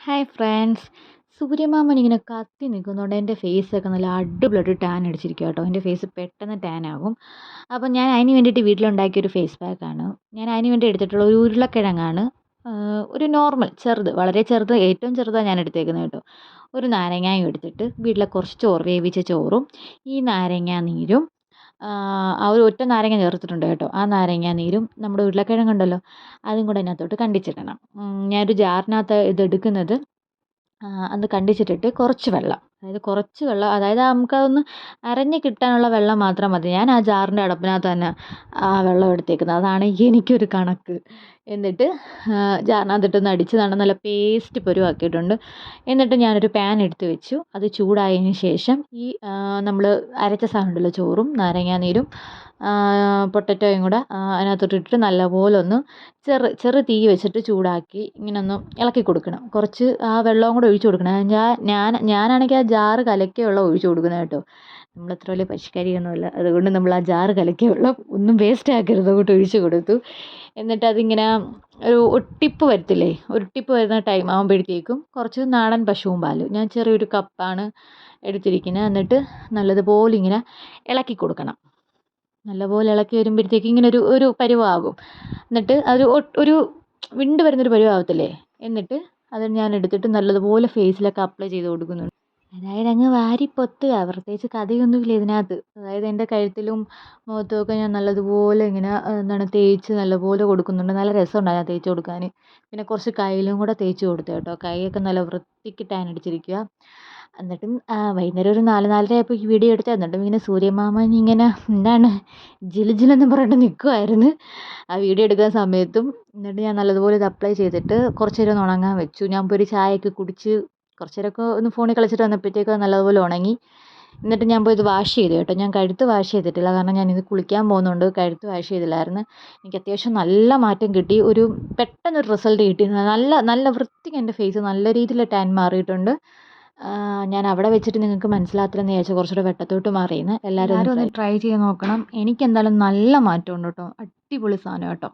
Hi friends. സൂര്യമാമൻ ഇങ്ങനെ കത്തി നിൽക്കുന്നതുകൊണ്ട് എൻ്റെ ഫേസൊക്കെ നല്ല അടിപൊളിയായിട്ട് ടാൻ അടിച്ചിരിക്കുക കേട്ടോ. എൻ്റെ ഫേസ് പെട്ടെന്ന് ടാൻ ആകും. അപ്പം ഞാൻ അതിന് വേണ്ടിയിട്ട് വീട്ടിലുണ്ടാക്കിയൊരു ഫേസ് പാക്കാണ്. ഞാൻ അതിന് വേണ്ടി എടുത്തിട്ടുള്ള ഒരു ഉരുളക്കിഴങ്ങാണ്. ഒരു നോർമൽ ചെറുത്, വളരെ ചെറുത്, ഏറ്റവും ചെറുതാണ് ഞാൻ എടുത്തേക്കുന്നത് കേട്ടോ. ഒരു നാരങ്ങായും എടുത്തിട്ട് വീട്ടിലെ കുറച്ച് ചോറ്, വേവിച്ച ചോറും ഈ നാരങ്ങാ നീരും, ആ ഒരു ഒറ്റ നാരങ്ങ ചേർത്തിട്ടുണ്ട് കേട്ടോ. ആ നാരങ്ങാ നീരും നമ്മുടെ ഉരുളക്കിഴങ്ങുണ്ടല്ലോ അതും കൂടെ അതിനകത്തോട്ട് കണ്ടിച്ചിടണം. ഞാനൊരു ജാറിനകത്ത് ഇതെടുക്കുന്നത്. അത് കണ്ടിച്ചിട്ടിട്ട് കുറച്ച് വെള്ളം, അതായത് കുറച്ച് വെള്ളം, അതായത് നമുക്കതൊന്ന് അരഞ്ഞ് കിട്ടാനുള്ള വെള്ളം മാത്രം മതി. ഞാൻ ആ ജാറിൻ്റെ അടപ്പിനകത്ത് തന്നെ ആ വെള്ളം എടുത്തേക്കുന്നത്. അതാണ് എനിക്കൊരു കണക്ക്. എന്നിട്ട് ജാറിനകത്തിട്ടൊന്ന് അടിച്ച് നല്ല പേസ്റ്റ് പരുവാക്കിയിട്ടുണ്ട്. എന്നിട്ട് ഞാനൊരു പാൻ എടുത്ത് വെച്ചു. അത് ചൂടായതിന് ശേഷം ഈ നമ്മൾ അരച്ച സാധനം ഉണ്ടല്ലോ, ചോറും നാരങ്ങാനീരും പൊട്ടറ്റോയും കൂടെ അതിനകത്തോട്ട് ഇട്ടിട്ട് നല്ലപോലെ ഒന്ന് ചെറു തീ വെച്ചിട്ട് ചൂടാക്കി ഇങ്ങനെ ഒന്ന് ഇളക്കി കൊടുക്കണം. കുറച്ച് ആ വെള്ളവും കൂടെ ഒഴിച്ച് കൊടുക്കണം. ഞാനാണെങ്കിൽ ആ ജാറ് കലക്കിയ വെള്ളം ഒഴിച്ച് കൊടുക്കുന്നത് കേട്ടോ. നമ്മളത്ര വലിയ പരിഷ്കാരിയൊന്നുമല്ല, അതുകൊണ്ട് നമ്മൾ ആ ജാറ് കലക്കിയ വെള്ളം ഒന്നും വേസ്റ്റ് ആക്കരുത്, അങ്ങോട്ട് ഒഴിച്ച് കൊടുത്തു. എന്നിട്ട് അതിങ്ങനെ ഒരു ഒട്ടിപ്പ് വരത്തില്ലേ, ഒട്ടിപ്പ് വരുന്ന ടൈം ആകുമ്പോഴത്തേക്കും കുറച്ച് നാടൻ പശുവും പാല്, ഞാൻ ചെറിയൊരു കപ്പാണ് എടുത്തിരിക്കുന്നത്. എന്നിട്ട് നല്ലതുപോലെ ഇങ്ങനെ ഇളക്കി കൊടുക്കണം. നല്ലപോലെ ഇളക്കി വരുമ്പോഴത്തേക്ക് ഇങ്ങനെ ഒരു പരുവാകും. എന്നിട്ട് ഒരു വിണ്ട് വരുന്നൊരു പരുവാകത്തില്ലേ, എന്നിട്ട് അത് ഞാൻ എടുത്തിട്ട് നല്ലതുപോലെ ഫേസിലൊക്കെ അപ്ലൈ ചെയ്ത് കൊടുക്കുന്നുണ്ട്. അതായത് അങ്ങ് വാരി പൊത്തുക, പ്രത്യേകിച്ച് കഥയൊന്നുമില്ല ഇതിനകത്ത്. അതായത് എൻ്റെ കഴുത്തിലും മുഖത്തുമൊക്കെ ഞാൻ നല്ലതുപോലെ ഇങ്ങനെ തേച്ച് നല്ലപോലെ കൊടുക്കുന്നുണ്ട്. നല്ല രസമുണ്ടായിരുന്നു തേച്ച് കൊടുക്കാൻ. പിന്നെ കുറച്ച് കയ്യിലും കൂടെ തേച്ച് കൊടുത്തു കേട്ടോ. കൈയൊക്കെ നല്ല വൃത്തിക്ക് ടാൻ അടിച്ചിരിക്കുക. എന്നിട്ടും വൈകുന്നേരം ഒരു 4-4:30 ആയപ്പോൾ ഈ വീഡിയോ എടുത്തത്. എന്നിട്ടും ഇങ്ങനെ സൂര്യമാമൻ ഇങ്ങനെ എന്താണ് ജിലെന്ന് പറഞ്ഞിട്ട് നിൽക്കുമായിരുന്നു ആ വീഡിയോ എടുക്കുന്ന സമയത്തും. എന്നിട്ട് ഞാൻ നല്ലതുപോലെ ഇത് അപ്ലൈ ചെയ്തിട്ട് കുറച്ച് നേരം ഒന്ന് ഉണങ്ങാൻ വെച്ചു. ഞാൻ പോയി ഒരു ചായയൊക്കെ കുടിച്ച് കുറച്ച് നേരമൊക്കെ ഒന്ന് ഫോണിൽ കളിച്ചിട്ട് വന്നപ്പോഴത്തേക്ക് നല്ലതുപോലെ ഉണങ്ങി. എന്നിട്ട് ഞാൻ പോയി ഇത് വാഷ് ചെയ്തു കേട്ടോ. ഞാൻ കഴുത്ത് വാഷ് ചെയ്തിട്ടില്ല, കാരണം ഞാനിത് കുളിക്കാൻ പോകുന്നതുകൊണ്ട് കഴുത്ത് വാഷ് ചെയ്തില്ലായിരുന്നു. എനിക്ക് അത്യാവശ്യം നല്ല മാറ്റം കിട്ടി. പെട്ടെന്നൊരു റിസൾട്ട് കിട്ടി. നല്ല വൃത്തിക്ക് എൻ്റെ ഫേസ് നല്ല രീതിയിൽ ടാൻ മാറിയിട്ടുണ്ട്. ഞാൻ അവിടെ വെച്ചിട്ട് നിങ്ങൾക്ക് മനസ്സിലാകത്തില്ലെന്ന് വിചാരിച്ചു കുറച്ചുകൂടെ വെട്ടത്തോട്ട് മാറിയെന്ന്. എല്ലാവരും ഒന്ന് ട്രൈ ചെയ്ത് നോക്കണം. എനിക്കെന്തായാലും നല്ല മാറ്റമുണ്ട് കേട്ടോ. അടിപൊളി സാധനം കേട്ടോ.